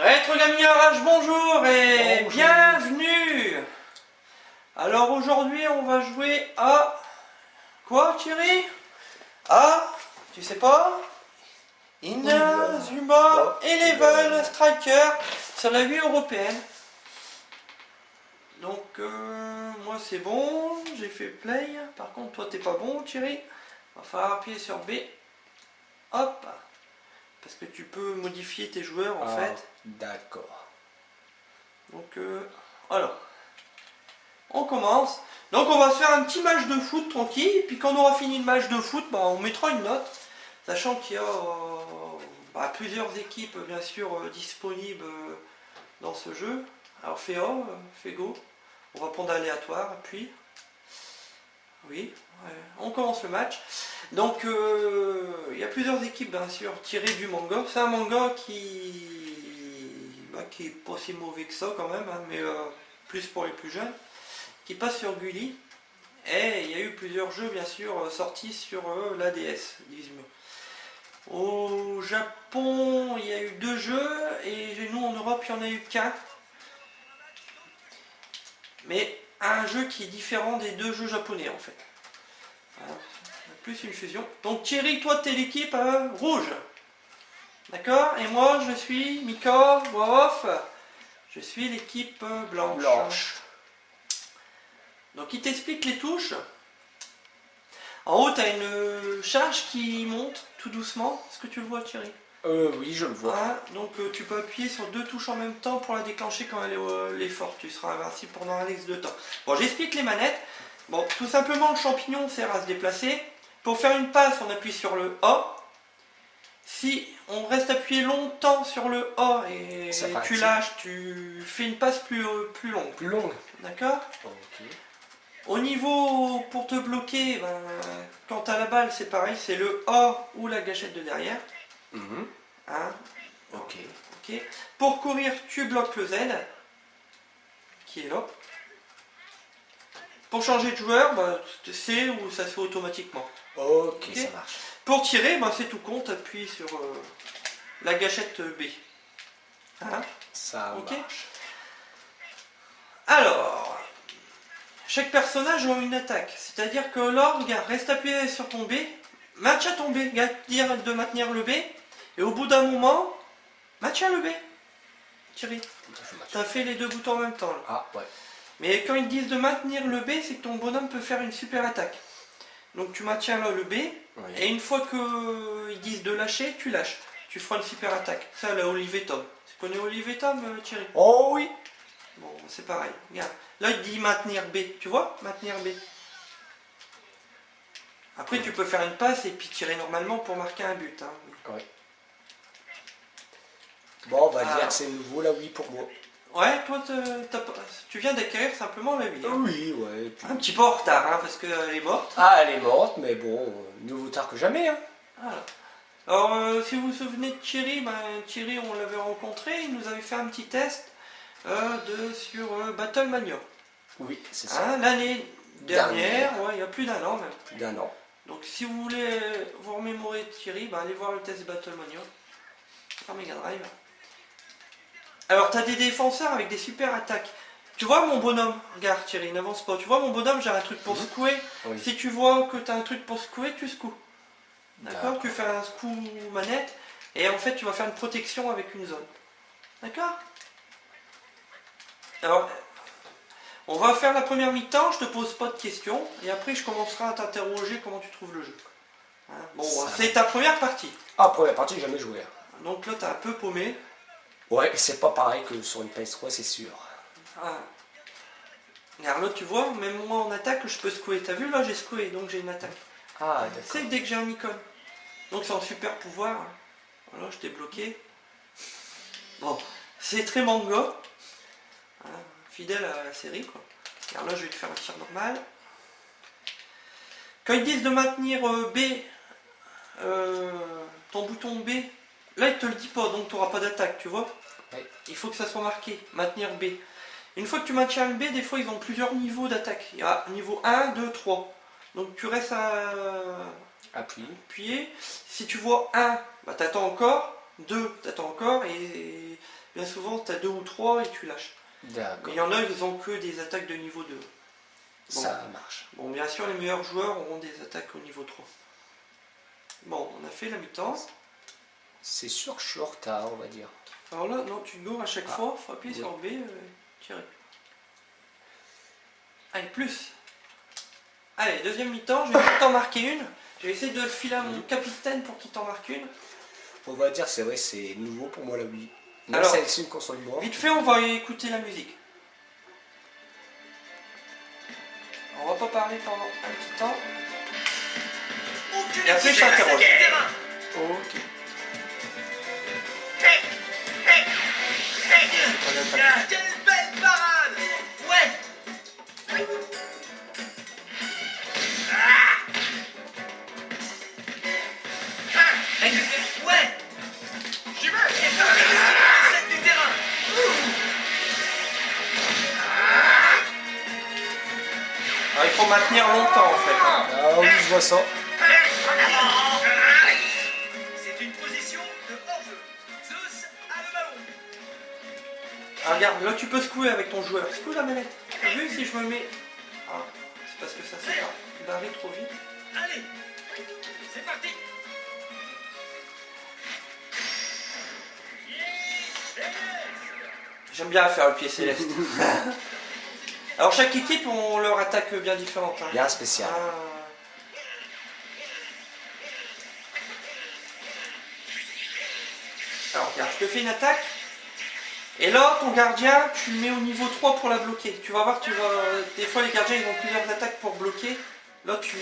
Maître Gaming Arrache, bonjour et Bonjour. bienvenue. Alors aujourd'hui on va jouer à... Quoi Thierry? Tu sais pas? Inazuma Eleven Striker sur la Wii européenne. Donc moi c'est bon, j'ai fait play. Par contre toi t'es pas bon Thierry. Va falloir appuyer sur B. Hop. Parce que tu peux modifier tes joueurs en fait. D'accord. Donc alors, on commence. Donc on va se faire un petit match de foot tranquille. Et puis quand on aura fini le match de foot, on mettra une note. Sachant qu'il y a plusieurs équipes bien sûr disponibles dans ce jeu. Alors fais A, fais go. On va prendre aléatoire, puis... Oui, ouais. On commence le match. Donc il y a plusieurs équipes bien sûr tirées du manga. C'est un manga qui est pas si mauvais que ça quand même, hein, mais plus pour les plus jeunes, qui passe sur Gulli. Et il y a eu plusieurs jeux bien sûr sortis sur la DS, disons. Au Japon, il y a eu 2 jeux, et nous en Europe, il n'y en a eu qu'un. Mais un jeu qui est différent des 2 jeux japonais en fait. Voilà. Plus une fusion. Donc Thierry, toi tu es l'équipe rouge. D'accord? Et moi je suis Mika, voix off. Je suis l'équipe blanche. Donc il t'explique les touches. En haut tu as une charge qui monte tout doucement. Est-ce que tu le vois Thierry? Oui, je le vois. Voilà. Donc tu peux appuyer sur 2 touches en même temps pour la déclencher quand elle est forte. Tu seras invincible pendant un laps de temps. Bon, j'explique les manettes. Bon, tout simplement le champignon sert à se déplacer. Pour faire une passe, on appuie sur le A. Si on reste appuyé longtemps sur le A et tu lâches, tu fais une passe plus longue. Plus longue. D'accord? Ok. Au niveau, pour te bloquer, quand tu as la balle, c'est pareil, c'est le A ou la gâchette de derrière. Hein? Ok. Ok. Pour courir, tu bloques le Z, qui est là. Pour changer de joueur, c'est ou ça se fait automatiquement. Ok, ça marche. Pour tirer, c'est tout con, tu appuies sur la gâchette B. Hein? Ça marche. Alors, chaque personnage a une attaque. C'est-à-dire que là, regarde, reste appuyé sur ton B, maintient ton B, dire de maintenir le B, et au bout d'un moment, maintiens le B. Thierry, tu as fait les 2 boutons en même temps. Là. Ah, ouais. Mais quand ils disent de maintenir le B, c'est que ton bonhomme peut faire une super attaque. Donc tu maintiens là le B, oui. Et une fois qu'ils disent de lâcher, tu lâches. Tu feras une super attaque. Ça, la Olive Tom. Tu connais Olive Tom, Thierry? Oh oui. Bon, c'est pareil. Regarde. Là, il dit maintenir B. Tu vois? Maintenir B. Après, tu peux faire une passe et puis tirer normalement pour marquer un but. Hein. Oui. Bon, on va dire que c'est nouveau la Wii pour moi. Ouais, toi, tu viens d'acquérir simplement la Wii. Hein. Oui, ouais. Puis... Un petit peu en retard, hein, parce qu'elle est morte. Ah, elle est morte, mais bon, mieux vaut tard que jamais. Hein. Voilà. Alors, si vous vous souvenez de Thierry, Thierry, on l'avait rencontré, il nous avait fait un petit test sur Battlemania. Oui, c'est ça. Hein, l'année dernière, ouais, il y a plus d'un an même. Plus d'un an. Donc, si vous voulez vous remémorer de Thierry, allez voir le test Battlemania sur Mega Drive. Alors, tu as des défenseurs avec des super attaques. Tu vois mon bonhomme, regarde Thierry, n'avance pas. Tu vois mon bonhomme, j'ai un truc pour secouer. Oui. Si tu vois que tu as un truc pour secouer, tu secoues. D'accord? Tu fais un secou manette et en fait tu vas faire une protection avec une zone. D'accord? Alors, on va faire la première mi-temps, je te pose pas de questions et après je commencerai à t'interroger comment tu trouves le jeu. Hein? Bon, c'est ta première partie. Ah, première partie, j'ai jamais joué. Donc là, tu es un peu paumé. Ouais, c'est pas pareil que sur une PS3, c'est sûr. Ah. Regarde, là, tu vois, même moi en attaque, je peux secouer. T'as vu, là, j'ai secoué, donc j'ai une attaque. Ah, d'accord. C'est dès que j'ai un icône. Donc c'est un super pouvoir. Voilà, je t'ai bloqué. Bon, c'est très manga. Hein, fidèle à la série, quoi. Alors là, je vais te faire un tir normal. Quand ils disent de maintenir B, ton bouton B, là, il te le dit pas, donc tu n'auras pas d'attaque, tu vois. Oui. Il faut que ça soit marqué, maintenir B. Une fois que tu maintiens le B, des fois, ils ont plusieurs niveaux d'attaque. Il y a niveau 1, 2, 3. Donc tu restes à appuyer. Si tu vois 1, tu attends encore. 2, tu attends encore. Et bien souvent tu as 2 ou 3 et tu lâches. Mais D'accord. il y en a, ils ont que des attaques de niveau 2. Bon. Ça marche. Bon, bien sûr, les meilleurs joueurs auront des attaques au niveau 3. Bon, on a fait la mi-temps. C'est sûr que je suis en retard, on va dire. Alors là, non, tu gourres à chaque fois, il faut appuyer oui. sur B, tirer. Allez, plus. Allez, deuxième mi-temps, je vais t'en marquer une. Je vais essayer de le filer à mon capitaine pour qu'il t'en marque une. On va dire, c'est vrai, c'est nouveau pour moi la Wii. Moi, Alors, c'est une console noire. Vite fait, on va écouter la musique. On va pas parler pendant un petit temps. Et après, je t'interroge. Ok. Quelle belle parade! Ouais! Ouais! J'y vais! C'est parti! C'est du terrain! Alors, il faut maintenir longtemps en fait. Ah oui, je vois ça. C'est une position de hors-jeu. Zeus a le ballon. Ah, regarde, là tu peux secouer avec ton joueur. Secoue la manette. T'as vu si je me mets. Ah, c'est parce que ça s'est barré trop vite. Allez! C'est parti! J'aime bien faire le pied céleste. Alors chaque équipe ont leur attaque bien différente. Hein. Bien spécial. Ah. Alors regarde, je te fais une attaque. Et là, ton gardien, tu le mets au niveau 3 pour la bloquer. Tu vas voir, des fois les gardiens ils ont plusieurs attaques pour bloquer. Là, tu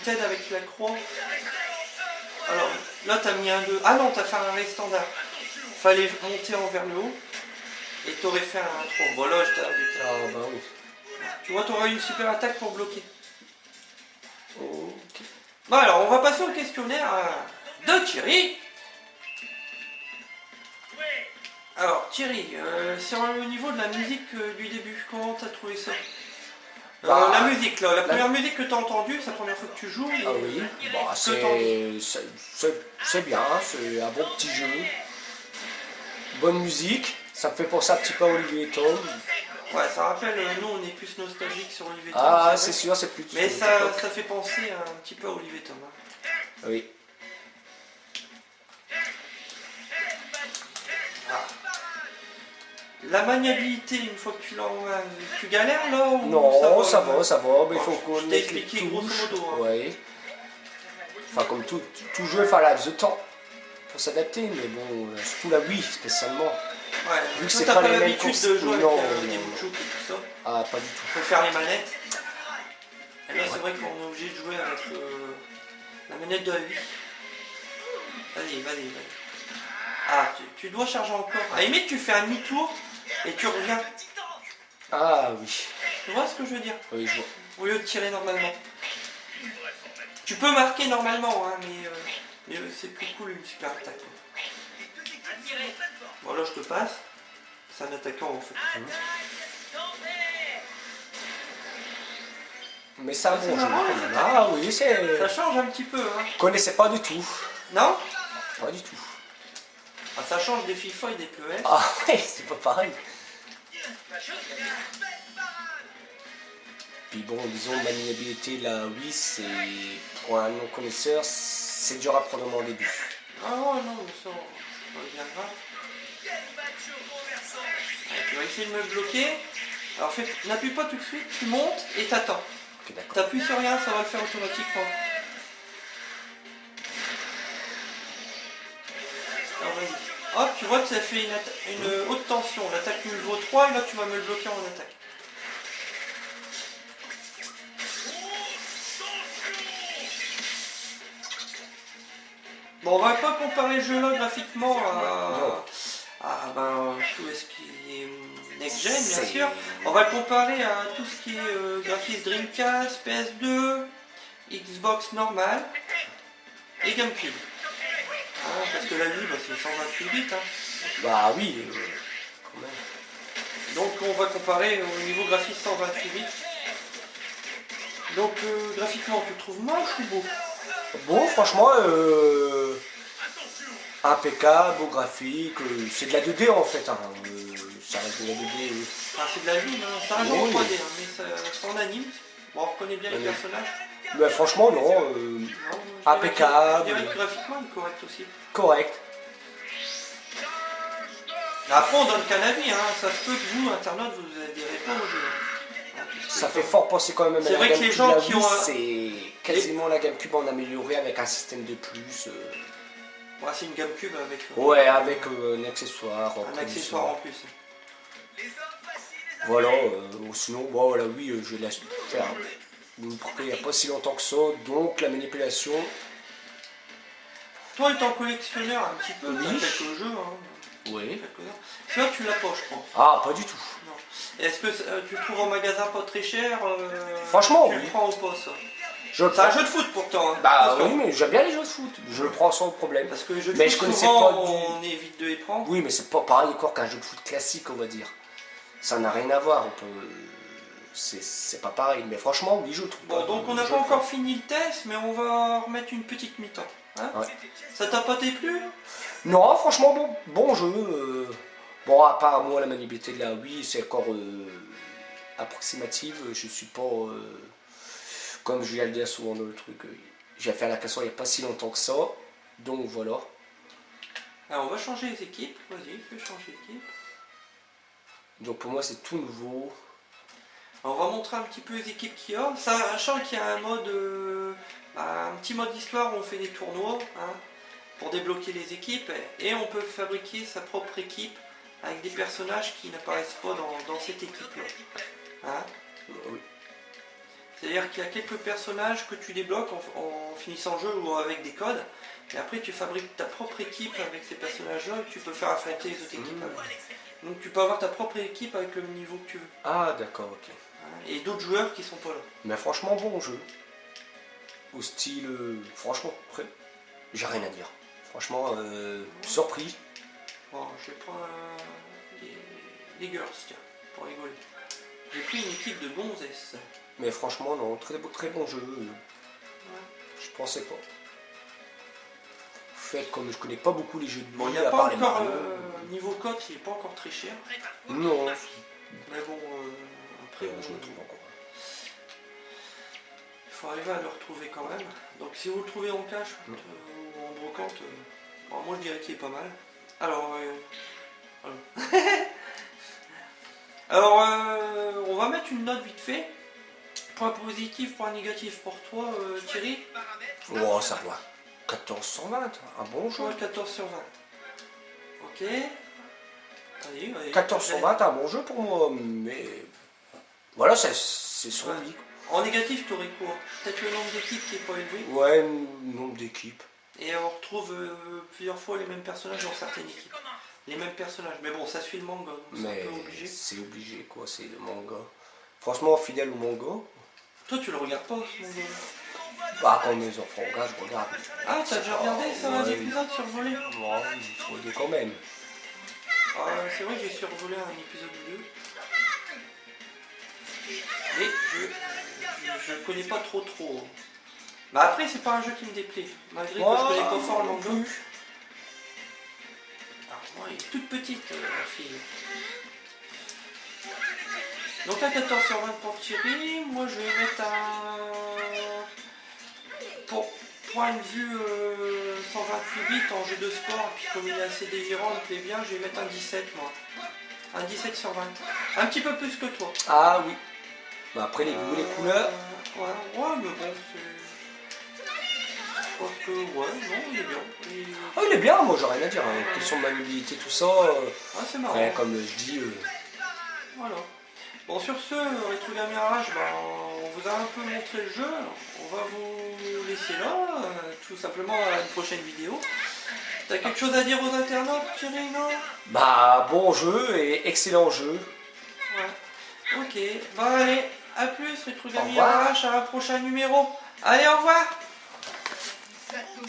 t'aides avec la croix. Alors là, tu as mis un 2. Ah non, tu as fait un arrêt standard. Fallait monter vers le haut. Et tu aurais fait un 3. Bon là, je t'ai buté. Ah bah oui. Tu vois, tu aurais une super attaque pour bloquer. Ok. Bon alors, on va passer au questionnaire de Thierry. Alors Thierry, sur le niveau de la musique du début, comment t'as trouvé ça? Bah, la musique là, la première musique que t'as entendue, c'est la première fois que tu joues. Ah oui, bah, c'est bien, c'est un bon petit jeu. Bonne musique, ça me fait penser un petit peu à Olivier Tom. Ouais, ça rappelle, nous on est plus nostalgique sur Olivier Tom. Ah, c'est c'est vrai. sûr, c'est plus. Mais ça fait penser un petit peu à Olivier Tom. Hein. Oui. Ah. La maniabilité, une fois que tu l'as en main, tu galères là ou Non, ça va, mais il faut Je qu'on t'ai ait les expliqué grosso touches. modo. Hein. Ouais. Enfin, comme tout jeu, il faut un laps de temps pour s'adapter, mais bon, surtout la Wii spécialement. Ouais, Vu que toi, c'est t'as pas pas les mêmes l'habitude courses. de jouer Non, avec non, des non. bouchons et tout ça. Ah, pas du tout. Faut faire les manettes. Et là, c'est vrai qu'on est obligé de jouer avec la manette de la Wii. Vas-y. Ah, tu dois charger encore. À la limite, tu fais un demi-tour et tu reviens. Ah oui. Tu vois ce que je veux dire? Oui, je vois. Au lieu de tirer normalement. Tu peux marquer normalement, hein, mais c'est plus cool une super attaque. Bon, là, je te passe. C'est un attaquant en fait. Mais c'est un C'est bon jeu. marrant, quand même. les Ah oui, c'est. Ça change un petit peu, hein. Je connaissais pas du tout. Non? Pas du tout. Ah, ça change des FIFA et des PES. Ah ouais, c'est pas pareil. Puis bon, disons, maniabilité, la Wii, c'est pour un non-connaisseur, c'est dur à prendre au début. Ah non, mais ça, on reviendra. Allez, tu vas essayer de me bloquer. Alors n'appuie pas tout de suite, tu montes et t'attends. Ok, d'accord. T'appuies sur rien, ça va le faire automatiquement. Alors vas-y. Hop, tu vois que ça fait une haute tension. L'attaque niveau 3 et là tu vas me le bloquer en attaque. Bon, on va pas comparer le jeu là graphiquement à tout ce qui est next-gen bien sûr. On va le comparer à tout ce qui est graphisme Dreamcast, PS2, Xbox normal et GameCube. Ah, parce que la Wii c'est 128 bits. Hein. Bah oui, quand même. Donc on va comparer au niveau graphisme 128 bits. Donc graphiquement tu le trouves moche ou beau? Bon, franchement, impeccable, beau graphique, c'est de la 2D en fait, hein. Ça reste de la 2D. Enfin, c'est de la lune, hein. Ça reste en Oui. 3D, hein, mais c'est en anime. Bon, on reconnaît bien les Oui. personnages. Mais franchement, non, Non, je dirais impeccable, je dirais que graphiquement, il est correct aussi. correct. Mais après, on donne qu'un avis, hein. Ça se peut que vous, internautes, vous adhérez pas au jeu. Hein, parce que Ça fait fort penser quand même à C'est la vrai que les GameCube, gens la qui Wii, ont c'est quasiment la GameCube en amélioré avec un système de plus. Ouais, c'est une GameCube avec Ouais, avec un accessoire. un accessoire en plus. Les hommes faciles, les Voilà, sinon, bon, voilà, oui, je laisse faire. Il n'y a pas si longtemps que ça, donc la manipulation. Toi, étant collectionneur un petit peu, Oui. t'as quelques jeux, hein. Oui. Quelques-uns. Celui-là, tu l'as pas, je crois. Ah, pas du tout. Non. Est-ce que tu le trouves en magasin pas très cher Franchement, tu oui. le prends au poste. Je le C'est un prends. jeu de foot pourtant. Hein. Bah Attention. oui, mais j'aime bien les jeux de foot. Je le prends sans problème. Parce que les jeux de Mais foot, je connaissais souvent, pas du- on évite de les prendre. Oui, mais c'est pas pareil encore qu'un jeu de foot classique, on va dire. Ça n'a rien à voir. On peut... C'est pas pareil. Mais franchement, oui, je le trouve. Bon, pas- donc on n'a je pas le encore prends. fini le test, mais on va remettre une petite mi-temps. Hein Ouais. Ça t'a pas déplu? Non, franchement, bon jeu. Bon, à part moi, la maniabilité de la Wii, c'est encore approximative. Je suis pas. Comme je viens de dire souvent dans le truc, j'ai fait la question il n'y a pas si longtemps que ça. Donc voilà. Alors on va changer les équipes. Vas-y, fais changer l'équipe. Donc pour moi, c'est tout nouveau. Alors, on va montrer un petit peu les équipes qu'il y a. Sachant qu'il y a un mode, un petit mode d'histoire où on fait des tournois hein, pour débloquer les équipes et on peut fabriquer sa propre équipe avec des personnages qui n'apparaissent pas dans cette équipe-là. Hein. Oui. C'est-à-dire qu'il y a quelques personnages que tu débloques en finissant le jeu ou avec des codes. Et après tu fabriques ta propre équipe avec ces personnages-là et tu peux faire affronter les autres équipes avec. Donc tu peux avoir ta propre équipe avec le niveau que tu veux. Ah, d'accord, ok. Hein, et d'autres joueurs qui sont pas là. Mais franchement, bon jeu. Au style. Franchement, j'ai rien à dire. Franchement, surpris. Bon, je vais prendre les girls, tiens, pour rigoler. J'ai pris une équipe de gonzesses. Mais franchement, non, très bon jeu. Je pensais pas. Fait comme je connais pas beaucoup les jeux de Bon, il Wii, n'y a à pas part les encore Mario. niveau cote, il n'est pas encore très cher. Non, Mais bon, après, je le trouve encore. il faut arriver à le retrouver quand même. Donc si vous le trouvez en cash ou en brocante, bon, moi je dirais qu'il est pas mal. Alors, alors on va mettre une note vite fait. Point positif, point négatif pour toi Thierry. Oh, ça va. 14 sur 20, un bon jeu. Ouais, 14 sur 20. Ok. Allez, 14 sur 20, un bon jeu pour moi, mais voilà, c'est son Ouais. vie. En négatif, tu aurais quoi? Peut-être le nombre d'équipes qui est pas élevé. Ouais, nombre d'équipes. Et on retrouve plusieurs fois les mêmes personnages dans certaines équipes. Les mêmes personnages. Mais bon, ça suit le manga, donc c'est un Mais peu obligé. c'est obligé, quoi, c'est le manga. Franchement, fidèle au manga, Toi, tu le regardes pas, ce manga? bah, quand mes enfants regardent, je regarde. Ah, t'as déjà regardé ça, un Ouais. épisode survolé? Non, trop deux quand même. Ah, c'est vrai que j'ai survolé un épisode ou deux. Mais je connais pas trop. Mais après, c'est pas un jeu qui me déplaît. Malgré que je connais pas fort le manga. Alors, moi, elle est toute petite, la fille. Donc là, 14 sur 20 pour Thierry. Moi, je vais mettre un... Pour point de vue 128 bits en jeu de sport, puis comme il est assez délirant, il me plaît bien, je vais mettre un 17 moi. Un 17 sur 20. Un petit peu plus que toi. Ah oui. Bah, après, les goûts, les couleurs. Ouais, mais bon, c'est... Je pense que, ouais, non, il est bien. Ah, il est bien, moi, j'ai rien à dire. Hein. Question de maniabilité, tout ça. Ouais, c'est marrant. Ouais, comme je dis. Voilà. Bon, sur ce, Retro Gamer Rage, on vous a un peu montré le jeu. On va vous laisser là, tout simplement à une prochaine vidéo. T'as quelque chose à dire aux internautes, Thierry, non? Bah, bon jeu et excellent jeu. Ouais. Ok. Bah allez, à plus, Retro Au Gamer revoir. Rage, à un prochain numéro. Allez, au revoir.